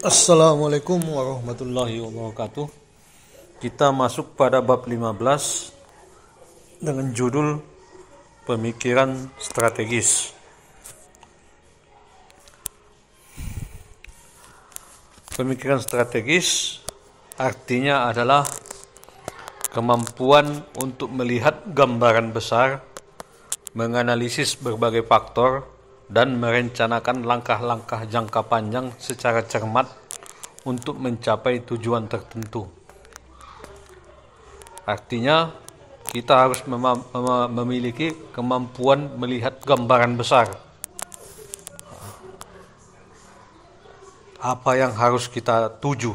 Assalamualaikum warahmatullahi wabarakatuh. Kita masuk pada bab 15 dengan judul pemikiran strategis. Pemikiran strategis artinya adalah kemampuan untuk melihat gambaran besar, menganalisis berbagai faktor, dan merencanakan langkah-langkah jangka panjang secara cermat untuk mencapai tujuan tertentu. Artinya, kita harus memiliki kemampuan melihat gambaran besar. Apa yang harus kita tuju?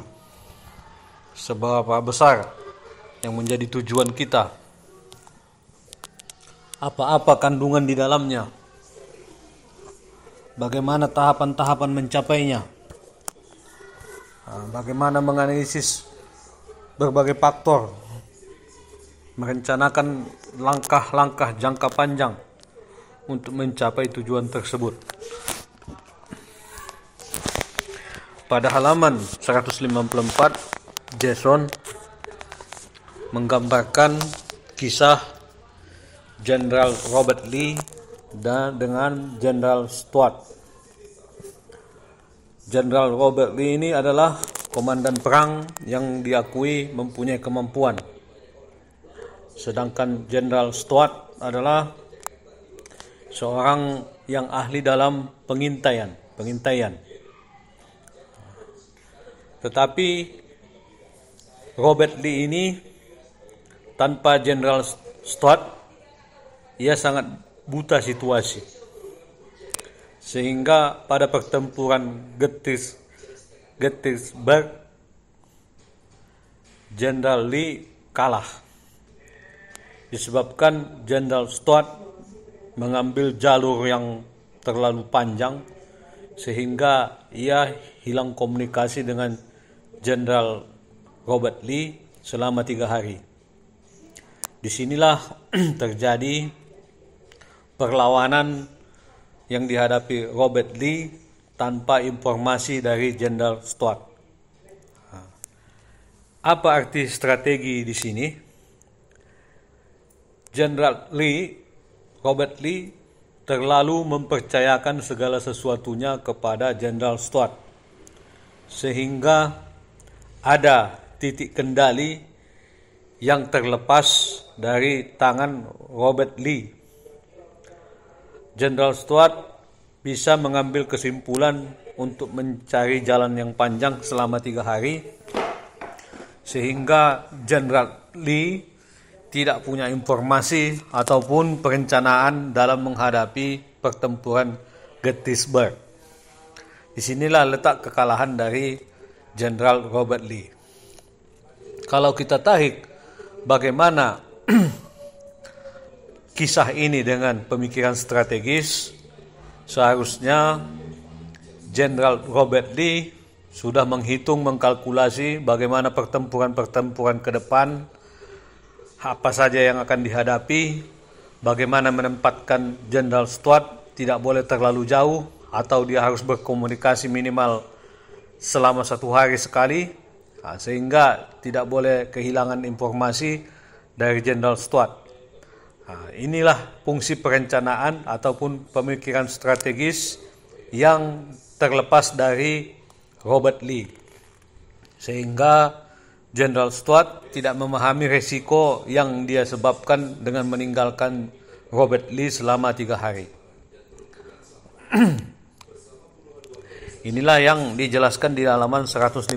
Seberapa besar yang menjadi tujuan kita? Apa-apa kandungan di dalamnya? Bagaimana tahapan-tahapan mencapainya? Bagaimana menganalisis berbagai faktor, merencanakan langkah-langkah jangka panjang untuk mencapai tujuan tersebut. Pada halaman 154, Jason menggambarkan kisah Jenderal Robert Lee dengan Jenderal Stuart. Jenderal Robert Lee ini adalah komandan perang yang diakui mempunyai kemampuan. Sedangkan Jenderal Stuart adalah seorang yang ahli dalam pengintaian. Tetapi Robert Lee ini tanpa Jenderal Stuart, ia sangat buta situasi. Sehingga pada pertempuran Gettysburg, Jenderal Lee kalah. Disebabkan Jenderal Stuart mengambil jalur yang terlalu panjang, sehingga ia hilang komunikasi dengan Jenderal Robert Lee selama 3 hari. Disinilah terjadi perlawanan yang dihadapi Robert Lee tanpa informasi dari Jenderal Stuart. Apa arti strategi di sini? Jenderal Robert Lee terlalu mempercayakan segala sesuatunya kepada Jenderal Stuart, sehingga ada titik kendali yang terlepas dari tangan Robert Lee. Jenderal Stuart bisa mengambil kesimpulan untuk mencari jalan yang panjang selama 3 hari, sehingga Jenderal Lee tidak punya informasi ataupun perencanaan dalam menghadapi pertempuran Gettysburg. Disinilah letak kekalahan dari Jenderal Robert Lee. Kalau kita tarik bagaimana kisah ini dengan pemikiran strategis, seharusnya Jenderal Robert Lee sudah menghitung, mengkalkulasi bagaimana pertempuran-pertempuran ke depan, apa saja yang akan dihadapi, bagaimana menempatkan Jenderal Stuart tidak boleh terlalu jauh, atau dia harus berkomunikasi minimal selama 1 hari sekali, sehingga tidak boleh kehilangan informasi dari Jenderal Stuart. Inilah fungsi perencanaan ataupun pemikiran strategis yang terlepas dari Robert Lee, sehingga Jenderal Stuart tidak memahami resiko yang dia sebabkan dengan meninggalkan Robert Lee selama 3 hari. Inilah yang dijelaskan di halaman 154.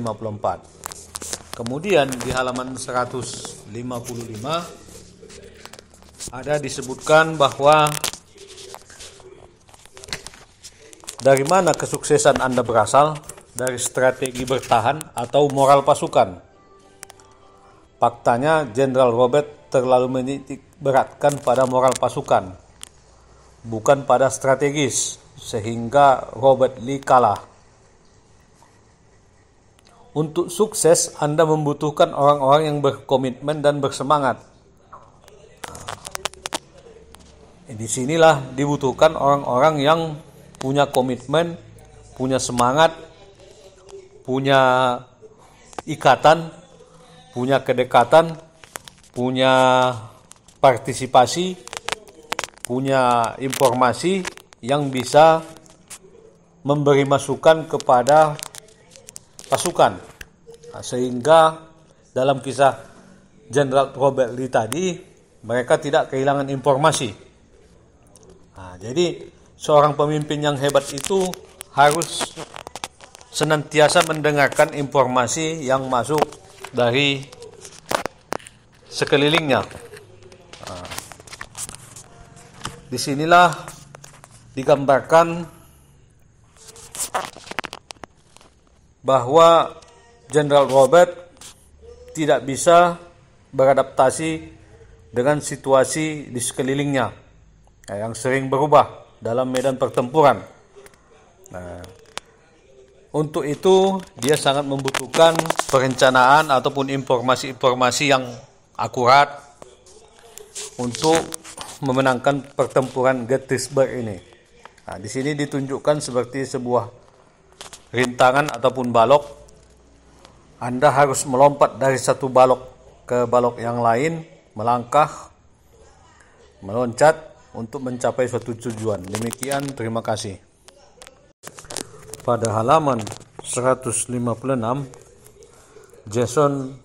Kemudian di halaman 155 ada disebutkan bahwa dari mana kesuksesan Anda berasal? Dari strategi bertahan atau moral pasukan? Faktanya Jenderal Robert terlalu menitik beratkan pada moral pasukan, bukan pada strategis, sehingga Robert Lee kalah. Untuk sukses, Anda membutuhkan orang-orang yang berkomitmen dan bersemangat. Di sinilah dibutuhkan orang-orang yang punya komitmen, punya semangat punya ikatan, punya kedekatan, punya partisipasi, punya informasi yang bisa memberi masukan kepada pasukan. Nah, sehingga dalam kisah Jenderal Robert Lee tadi, mereka tidak kehilangan informasi. Nah, jadi seorang pemimpin yang hebat itu harus senantiasa mendengarkan informasi yang masuk dari sekelilingnya. Nah, disinilah digambarkan bahwa Jenderal Robert tidak bisa beradaptasi dengan situasi di sekelilingnya yang sering berubah dalam medan pertempuran. Nah, untuk itu dia sangat membutuhkan perencanaan ataupun informasi-informasi yang akurat untuk memenangkan pertempuran Gettysburg ini. Nah, di sini ditunjukkan seperti sebuah rintangan ataupun balok. Anda harus melompat dari satu balok ke balok yang lain, melangkah, meloncat untuk mencapai suatu tujuan. Demikian, terima kasih. Pada halaman 156, Jason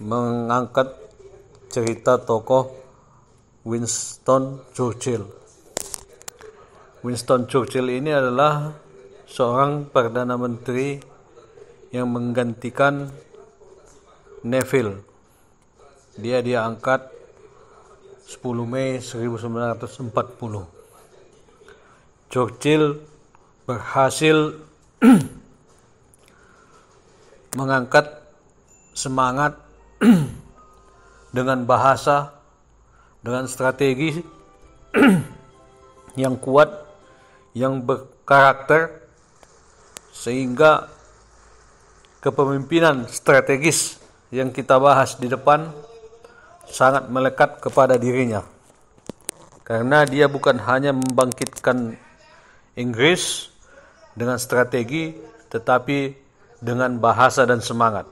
mengangkat cerita tokoh Winston Churchill. Winston Churchill ini adalah seorang Perdana Menteri yang menggantikan Neville. Dia diangkat 10 Mei 1940. Churchill berhasil mengangkat semangat dengan bahasa, dengan strategi yang kuat, yang berkarakter, sehingga kepemimpinan strategis yang kita bahas di depan sangat melekat kepada dirinya. Karena dia bukan hanya membangkitkan Inggris dengan strategi, tetapi dengan bahasa dan semangat.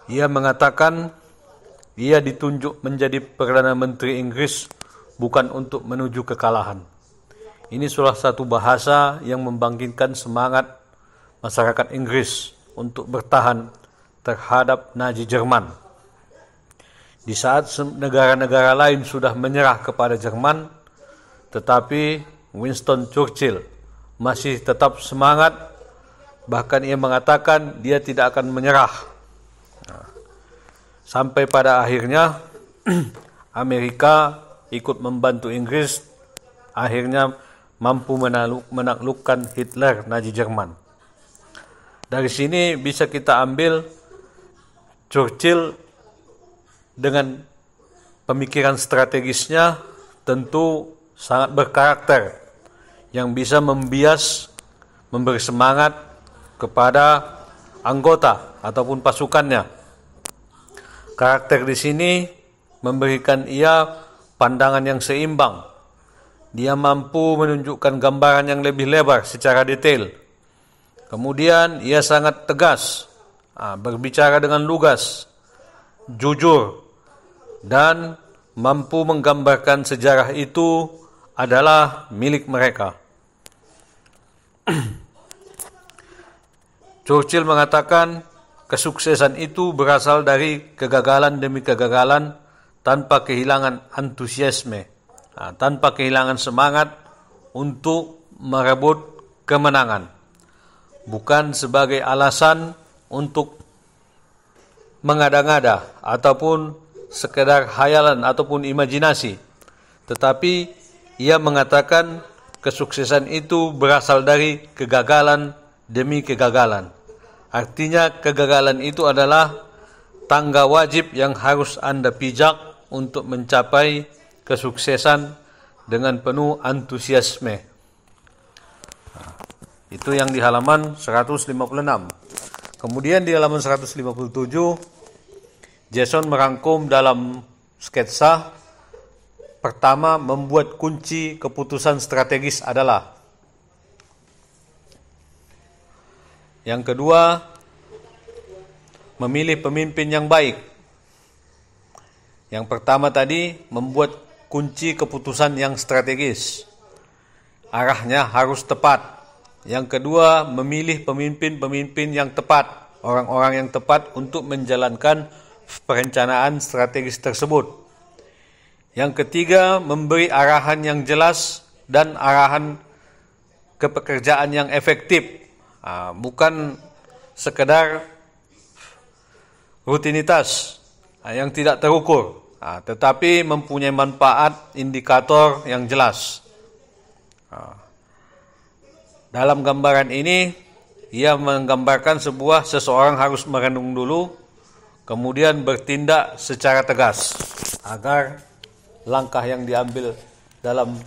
Ia mengatakan ia ditunjuk menjadi Perdana Menteri Inggris bukan untuk menuju kekalahan. Ini salah satu bahasa yang membangkitkan semangat masyarakat Inggris untuk bertahan terhadap Nazi Jerman. Di saat negara-negara lain sudah menyerah kepada Jerman, tetapi Winston Churchill masih tetap semangat, bahkan ia mengatakan dia tidak akan menyerah. Sampai pada akhirnya Amerika ikut membantu Inggris, akhirnya mampu menaklukkan Hitler, Nazi Jerman. Dari sini bisa kita ambil Churchill dengan pemikiran strategisnya tentu sangat berkarakter, yang bisa membias, memberi semangat kepada anggota ataupun pasukannya. Karakter di sini memberikan ia pandangan yang seimbang. Dia mampu menunjukkan gambaran yang lebih lebar secara detail. Kemudian ia sangat tegas, berbicara dengan lugas, jujur, dan mampu menggambarkan sejarah itu adalah milik mereka. Churchill mengatakan kesuksesan itu berasal dari kegagalan demi kegagalan tanpa kehilangan antusiasme, tanpa kehilangan semangat untuk merebut kemenangan. Bukan sebagai alasan untuk mengada-ngada ataupun sekedar hayalan ataupun imajinasi. Tetapi ia mengatakan kesuksesan itu berasal dari kegagalan demi kegagalan. Artinya kegagalan itu adalah tangga wajib yang harus Anda pijak untuk mencapai kesuksesan dengan penuh antusiasme. Itu yang di halaman 156. Kemudian di halaman 157, Jason merangkum dalam sketsa. Pertama, membuat kunci keputusan strategis adalah. Yang kedua, memilih pemimpin yang baik. Yang pertama tadi, membuat kunci keputusan yang strategis. Arahnya harus tepat. Yang kedua, memilih pemimpin-pemimpin yang tepat, orang-orang yang tepat untuk menjalankan perencanaan strategis tersebut. Yang ketiga, memberi arahan yang jelas dan arahan ke pekerjaan yang efektif. Bukan sekedar rutinitas yang tidak terukur, tetapi mempunyai manfaat indikator yang jelas. Dalam gambaran ini, ia menggambarkan seseorang harus merenung dulu, kemudian bertindak secara tegas, agar langkah yang diambil dalam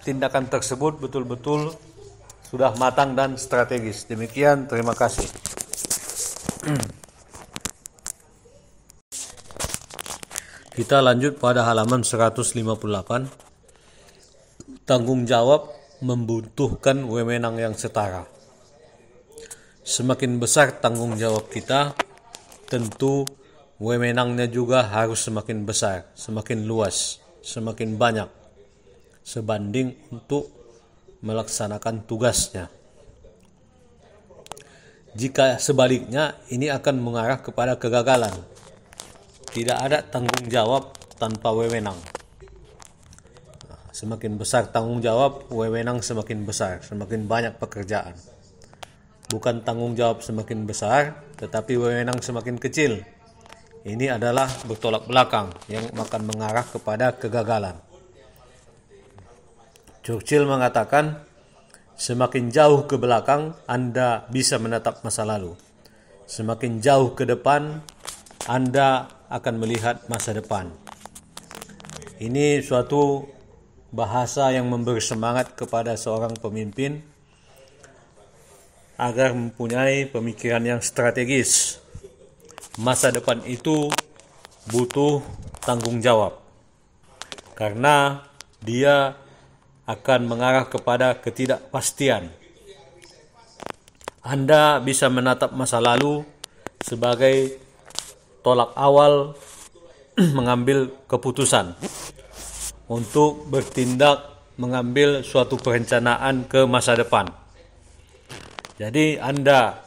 tindakan tersebut betul-betul sudah matang dan strategis. Demikian, terima kasih. Kita lanjut pada halaman 158. Tanggung jawab membutuhkan wewenang yang setara. Semakin besar tanggung jawab kita, tentu wewenangnya juga harus semakin besar, semakin luas, semakin banyak, sebanding untuk melaksanakan tugasnya. Jika sebaliknya, ini akan mengarah kepada kegagalan. Tidak ada tanggung jawab tanpa wewenang. Semakin besar tanggung jawab, wewenang semakin besar, semakin banyak pekerjaan. Bukan tanggung jawab semakin besar, tetapi wewenang semakin kecil. Ini adalah bertolak belakang yang akan mengarah kepada kegagalan. Churchill mengatakan, semakin jauh ke belakang, Anda bisa menatap masa lalu. Semakin jauh ke depan, Anda akan melihat masa depan. Ini suatu bahasa yang memberi semangat kepada seorang pemimpin agar mempunyai pemikiran yang strategis. Masa depan itu butuh tanggung jawab, karena dia akan mengarah kepada ketidakpastian. Anda bisa menatap masa lalu sebagai tolak awal mengambil keputusan untuk bertindak mengambil suatu perencanaan ke masa depan. Jadi Anda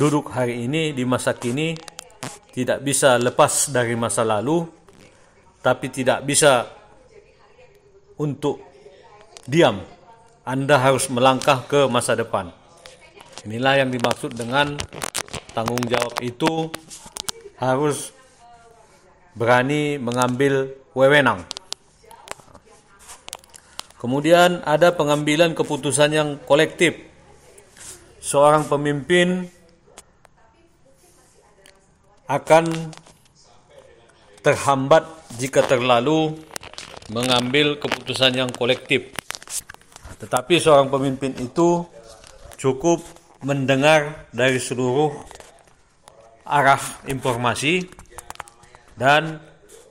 duduk hari ini di masa kini tidak bisa lepas dari masa lalu, tapi tidak bisa untuk diam. Anda harus melangkah ke masa depan. Inilah yang dimaksud dengan tanggung jawab itu harus berani mengambil wewenang. Kemudian ada pengambilan keputusan yang kolektif. Seorang pemimpin akan terhambat jika terlalu mengambil keputusan yang kolektif. Tetapi seorang pemimpin itu cukup mendengar dari seluruh arah informasi dan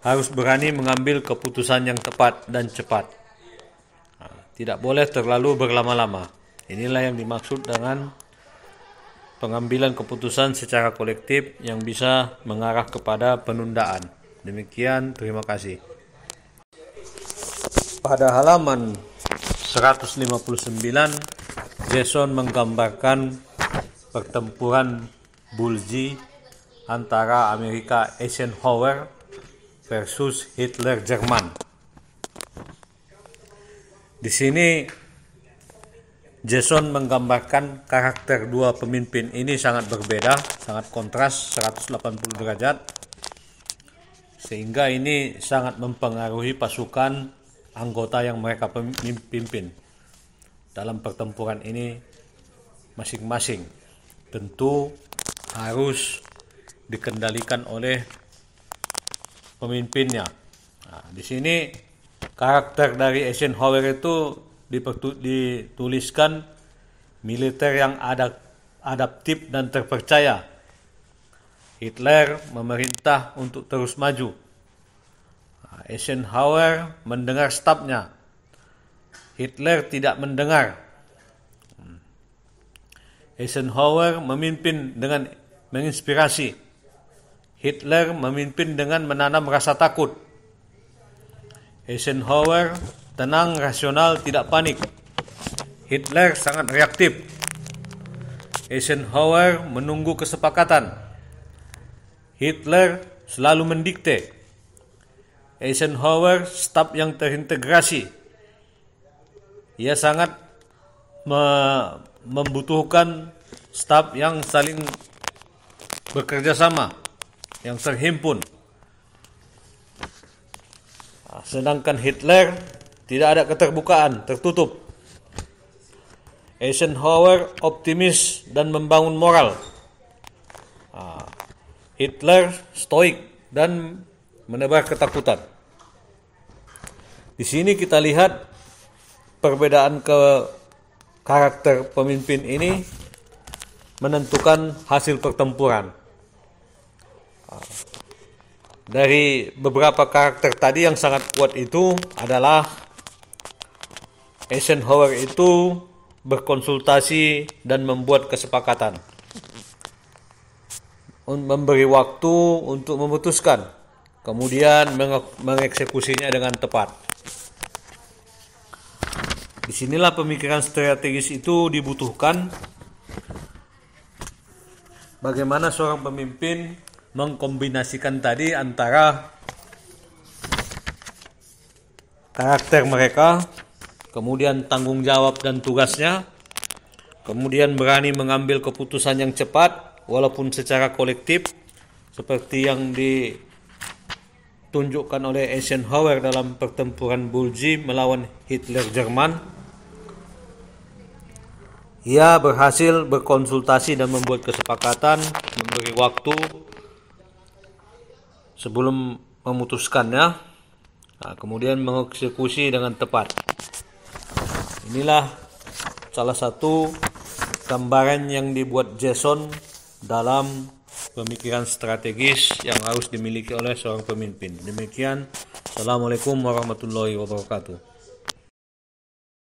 harus berani mengambil keputusan yang tepat dan cepat. Tidak boleh terlalu berlama-lama. Inilah yang dimaksud dengan pengambilan keputusan secara kolektif yang bisa mengarah kepada penundaan. Demikian, terima kasih. Pada halaman 159, Jason menggambarkan pertempuran Bulji antara Amerika Eisenhower versus Hitler Jerman. Di sini Jason menggambarkan karakter dua pemimpin ini sangat berbeda, sangat kontras 180 derajat, sehingga ini sangat mempengaruhi pasukan anggota yang mereka pimpin dalam pertempuran ini masing-masing. Tentu harus dikendalikan oleh pemimpinnya. Di sini karakter dari Eisenhower itu dituliskan militer yang adaptif dan terpercaya. Hitler memerintah untuk terus maju. Eisenhower mendengar stafnya. Hitler tidak mendengar. Eisenhower memimpin dengan menginspirasi. Hitler memimpin dengan menanam rasa takut. Eisenhower tenang, rasional, tidak panik. Hitler sangat reaktif. Eisenhower menunggu kesepakatan. Hitler selalu mendikte. Eisenhower staf yang terintegrasi. Ia sangat membutuhkan staf yang saling bekerja sama, yang terhimpun. Sedangkan Hitler tidak ada keterbukaan, tertutup. Eisenhower optimis dan membangun moral. Hitler stoik dan menebar ketakutan. Di sini kita lihat perbedaan karakter pemimpin ini menentukan hasil pertempuran. Dari beberapa karakter tadi yang sangat kuat itu adalah Eisenhower itu berkonsultasi dan membuat kesepakatan, memberi waktu untuk memutuskan, kemudian mengeksekusinya dengan tepat. Disinilah pemikiran strategis itu dibutuhkan. Bagaimana seorang pemimpin mengkombinasikan tadi antara karakter mereka, kemudian tanggung jawab dan tugasnya, kemudian berani mengambil keputusan yang cepat walaupun secara kolektif, seperti yang ditunjukkan oleh Eisenhower dalam pertempuran Bulji melawan Hitler Jerman. Ia berhasil berkonsultasi dan membuat kesepakatan, memberi waktu sebelum memutuskannya, kemudian mengeksekusi dengan tepat. Inilah salah satu gambaran yang dibuat Jason dalam pemikiran strategis yang harus dimiliki oleh seorang pemimpin. Demikian, Assalamualaikum warahmatullahi wabarakatuh.